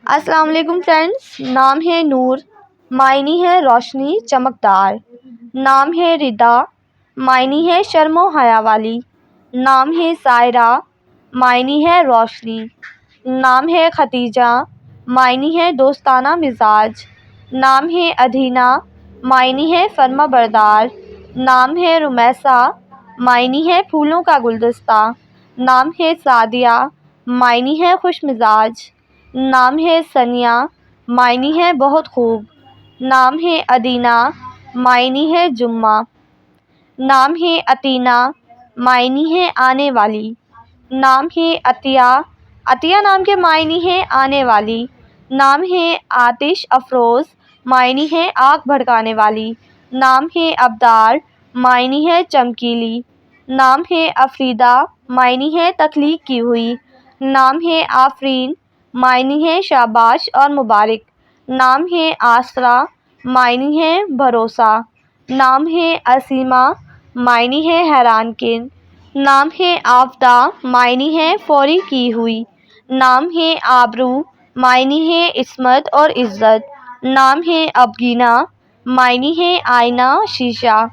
السلام علیکم فرینڈس، نام ہے نور، معنی ہے روشنی چمکدار۔ نام ہے ردا، معنی ہے شرم و حیا والی۔ نام ہے سائرہ، معنی ہے روشنی۔ نام ہے ختیجہ، معنی ہے دوستانہ مزاج۔ نام ہے ادھینہ، معنی ہے فرما بردار۔ نام ہے رمیسہ، معنی ہے پھولوں کا گلدستہ۔ نام ہے سعدیہ، معنی ہے خوش مزاج۔ نام ہے ثانیہ، معنی ہے بہت خوب۔ نام ہے ادینہ، معنی ہے جمعہ۔ نام ہے عطینہ، معنی ہے آنے والی۔ نام ہے عطیہ، عطیہ نام کے معنی ہے آنے والی۔ نام ہے آتش افروز، معنی ہے آگ بھڑکانے والی۔ نام ہے ابدار، معنی ہے چمکیلی۔ نام ہے افریدہ، معنی ہے تخلیق کی ہوئی۔ نام ہے آفرین، معنی ہے شاباش اور مبارک۔ نام ہے آسرا، معنی ہے بھروسہ۔ نام ہے عصیمہ، معنی ہے حیران کن۔ نام ہے آفدہ، معنی ہے فوری کی ہوئی۔ نام ہے آبرو، معنی ہے عصمت اور عزت۔ نام ہے ابگینہ، معنی ہے آئینہ شیشہ۔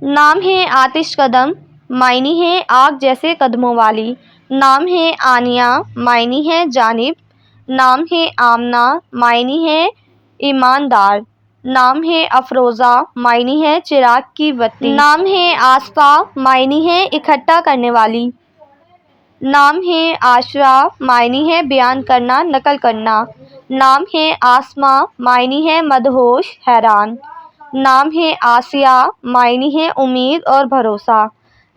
نام ہے آتش قدم، معنی ہے آگ جیسے قدموں والی۔ نام ہے آنیہ، معنی ہے جانب۔ نام ہے آمنہ، معنی ہے ایماندار۔ نام ہے افروزہ، معنی ہے چراغ کی بتی۔ نام ہے آصفہ، معنی ہے اکٹھا کرنے والی۔ نام ہے عاشرہ، معنی ہے بیان کرنا، نقل کرنا۔ نام ہے آسماء، معنی ہے مدہوش، حیران۔ نام ہے آسیہ، معنی ہے امید اور بھروسہ۔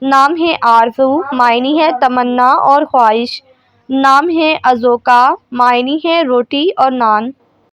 نام ہے آرزو، معنی ہے تمنا اور خواہش۔ نام ہے ازوکا، معنی ہے روٹی اور نان۔